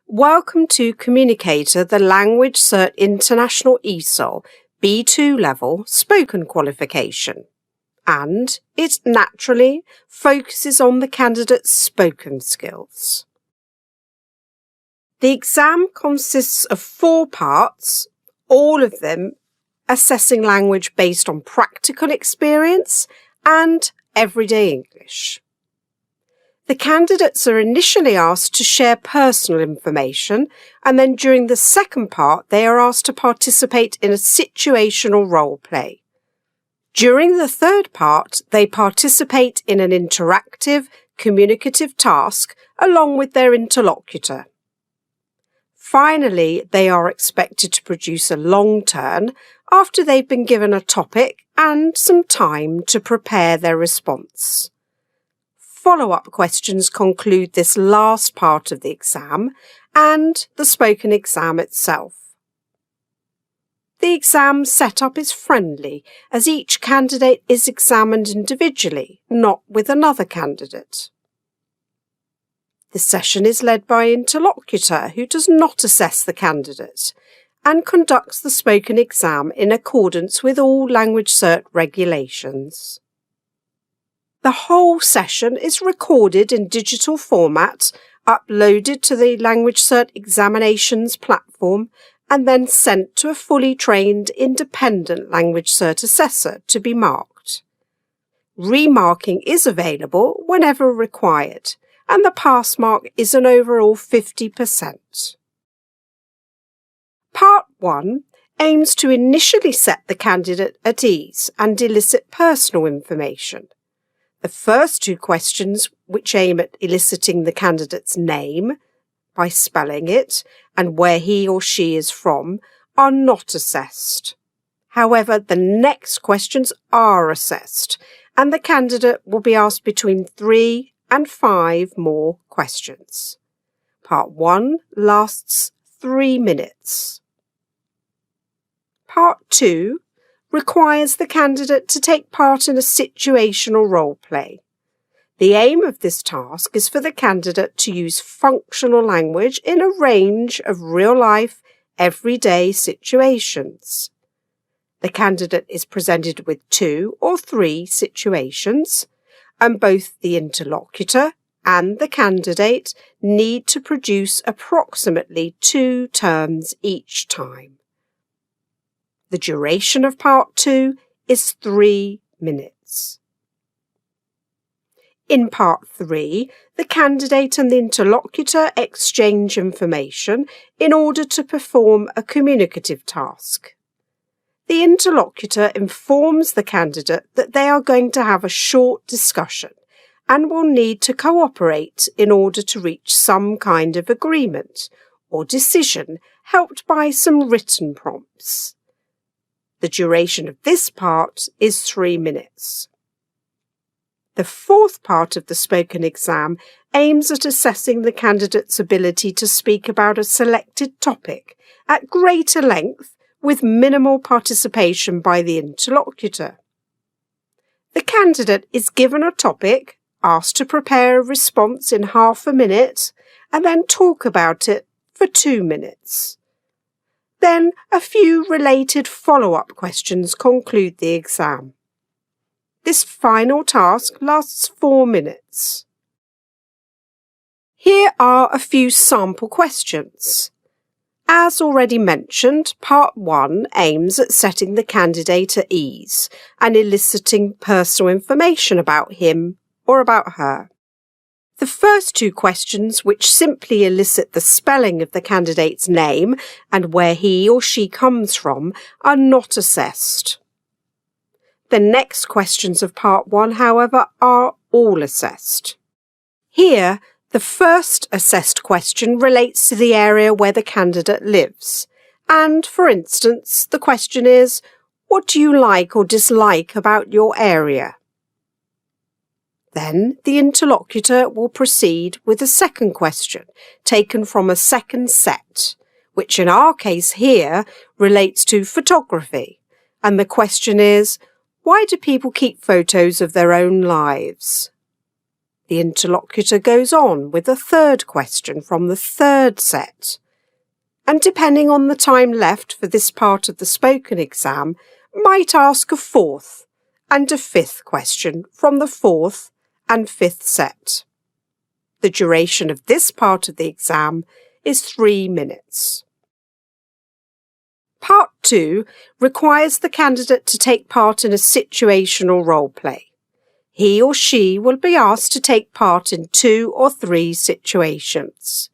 Welcome to Communicator, the LanguageCert International ESOL B2 level spoken qualification, and it naturally focuses on the candidate's spoken skills. The exam consists of 4 parts, all of them assessing language based on practical experience and everyday English. The candidates are initially asked to share personal information, and then during the second part they are asked to participate in a situational role play. During the third part, they participate in an interactive, communicative task along with their interlocutor. Finally, they are expected to produce a long turn after they've been given a topic and some time to prepare their response. Follow-up questions conclude this last part of the exam and the spoken exam itself. The exam setup is friendly, as each candidate is examined individually, not with another candidate. The session is led by an interlocutor who does not assess the candidate and conducts the spoken exam in accordance with all LanguageCert regulations. The whole session is recorded in digital format, uploaded to the LanguageCert examinations platform, and then sent to a fully trained independent LanguageCert assessor to be marked. Remarking is available whenever required, and the pass mark is an overall 50%. Part 1 aims to initially set the candidate at ease and elicit personal information. The first 2 questions, which aim at eliciting the candidate's name by spelling it and where he or she is from, are not assessed. However, the next questions are assessed, and the candidate will be asked between 3 and 5 more questions. Part 1 lasts 3 minutes. Part 2 requires the candidate to take part in a situational role play. The aim of this task is for the candidate to use functional language in a range of real-life, everyday situations. The candidate is presented with 2 or 3 situations, and both the interlocutor and the candidate need to produce approximately 2 terms each time. The duration of Part 2 is 3 minutes. In Part 3, the candidate and the interlocutor exchange information in order to perform a communicative task. The interlocutor informs the candidate that they are going to have a short discussion and will need to cooperate in order to reach some kind of agreement or decision, helped by some written prompts. The duration of this part is 3 minutes. The fourth part of the spoken exam aims at assessing the candidate's ability to speak about a selected topic at greater length with minimal participation by the interlocutor. The candidate is given a topic, asked to prepare a response in half a minute, and then talk about it for 2 minutes. Then a few related follow-up questions conclude the exam. This final task lasts 4 minutes. Here are a few sample questions. As already mentioned, Part 1 aims at setting the candidate at ease and eliciting personal information about him or about her. The first 2 questions, which simply elicit the spelling of the candidate's name and where he or she comes from, are not assessed. The next questions of Part 1, however, are all assessed. Here, the first assessed question relates to the area where the candidate lives, and, for instance, the question is, what do you like or dislike about your area? Then the interlocutor will proceed with a second question, taken from a second set, which in our case here relates to photography, and the question is, why do people keep photos of their own lives? The interlocutor goes on with a third question from the third set, and depending on the time left for this part of the spoken exam, might ask a fourth and a fifth question from the fourth and fifth set. The duration of this part of the exam is 3 minutes. Part 2 requires the candidate to take part in a situational role play. He or she will be asked to take part in 2 or 3 situations.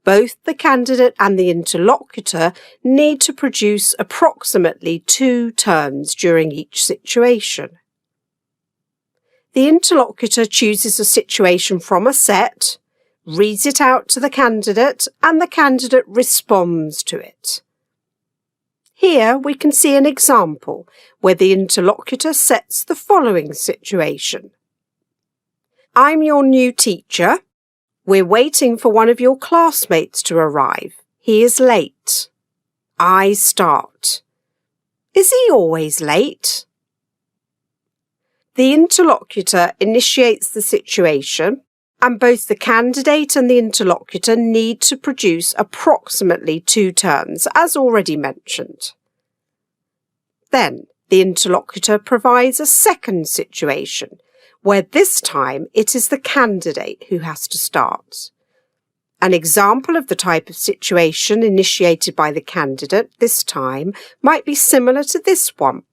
Both the candidate and the interlocutor need to produce approximately 2 terms during each situation. The interlocutor chooses a situation from a set, reads it out to the candidate, and the candidate responds to it. Here we can see an example where the interlocutor sets the following situation. I'm your new teacher. We're waiting for one of your classmates to arrive. He is late. I start. Is he always late? The interlocutor initiates the situation, and both the candidate and the interlocutor need to produce approximately 2 terms, as already mentioned. Then, the interlocutor provides a second situation, where this time it is the candidate who has to start. An example of the type of situation initiated by the candidate this time might be similar to this one.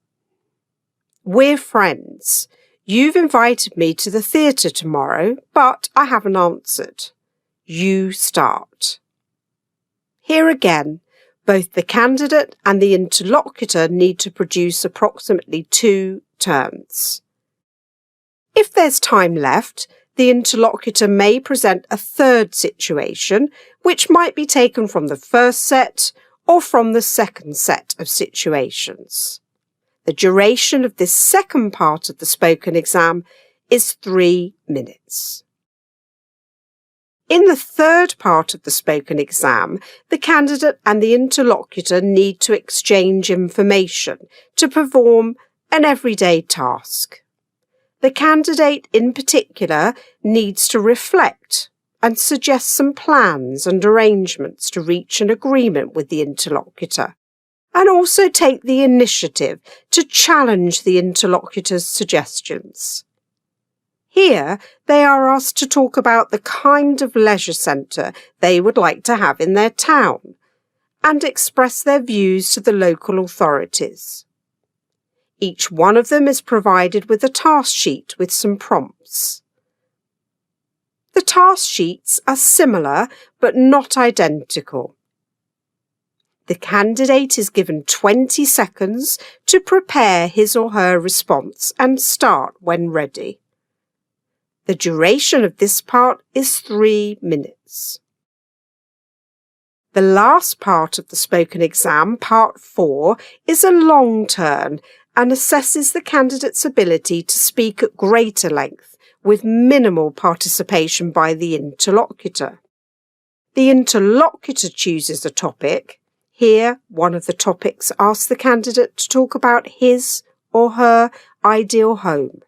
We're friends. You've invited me to the theatre tomorrow, but I haven't answered. You start. Here again, both the candidate and the interlocutor need to produce approximately 2 terms. If there's time left, the interlocutor may present a third situation, which might be taken from the first set or from the second set of situations. The duration of this second part of the spoken exam is 3 minutes. In the third part of the spoken exam, the candidate and the interlocutor need to exchange information to perform an everyday task. The candidate in particular needs to reflect and suggest some plans and arrangements to reach an agreement with the interlocutor, and also take the initiative to challenge the interlocutor's suggestions. Here, they are asked to talk about the kind of leisure centre they would like to have in their town, and express their views to the local authorities. Each one of them is provided with a task sheet with some prompts. The task sheets are similar but not identical. The candidate is given 20 seconds to prepare his or her response and start when ready. The duration of this part is 3 minutes. The last part of the spoken exam, part 4, is a long turn and assesses the candidate's ability to speak at greater length with minimal participation by the interlocutor. The interlocutor chooses a topic. Here, one of the topics asks the candidate to talk about his or her ideal home.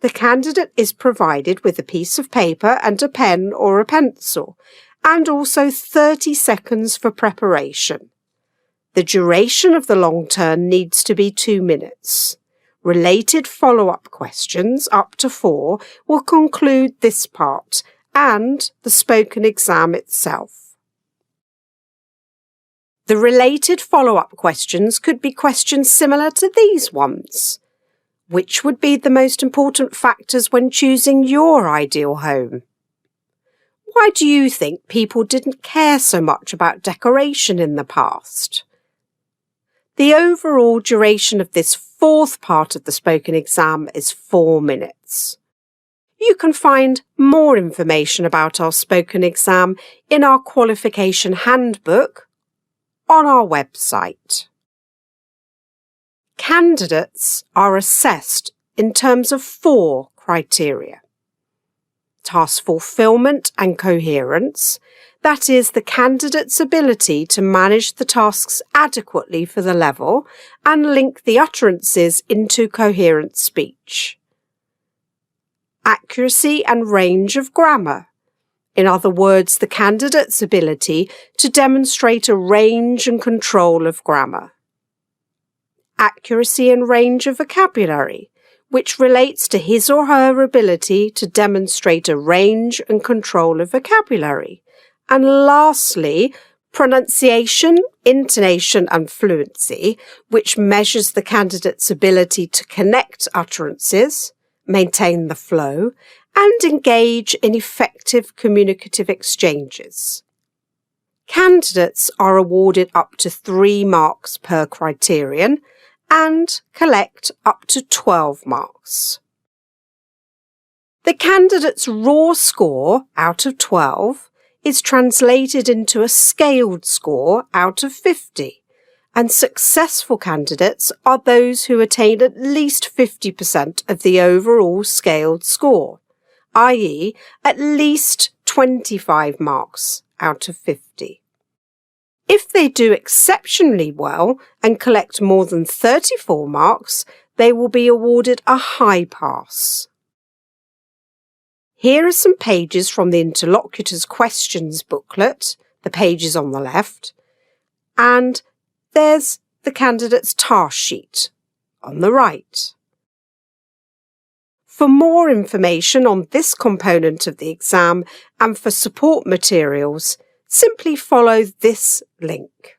The candidate is provided with a piece of paper and a pen or a pencil, and also 30 seconds for preparation. The duration of the long turn needs to be 2 minutes. Related follow-up questions, up to 4, will conclude this part and the spoken exam itself. The related follow-up questions could be questions similar to these ones. Which would be the most important factors when choosing your ideal home? Why do you think people didn't care so much about decoration in the past? The overall duration of this fourth part of the spoken exam is 4 minutes. You can find more information about our spoken exam in our qualification handbook on our website. Candidates are assessed in terms of 4 criteria. Task fulfillment and coherence, that is, the candidate's ability to manage the tasks adequately for the level and link the utterances into coherent speech. accuracy and range of grammar. In other words, the candidate's ability to demonstrate a range and control of grammar. Accuracy and range of vocabulary, which relates to his or her ability to demonstrate a range and control of vocabulary. And lastly, pronunciation, intonation and fluency, which measures the candidate's ability to connect utterances, maintain the flow, and engage in effective communicative exchanges. Candidates are awarded up to 3 marks per criterion and collect up to 12 marks. The candidate's raw score out of 12 is translated into a scaled score out of 50, and successful candidates are those who attain at least 50% of the overall scaled score, i.e. at least 25 marks out of 50. If they do exceptionally well and collect more than 34 marks, they will be awarded a high pass. Here are some pages from the Interlocutors questions booklet, the pages on the left, and there's the candidate's task sheet on the right. For more information on this component of the exam and for support materials, simply follow this link.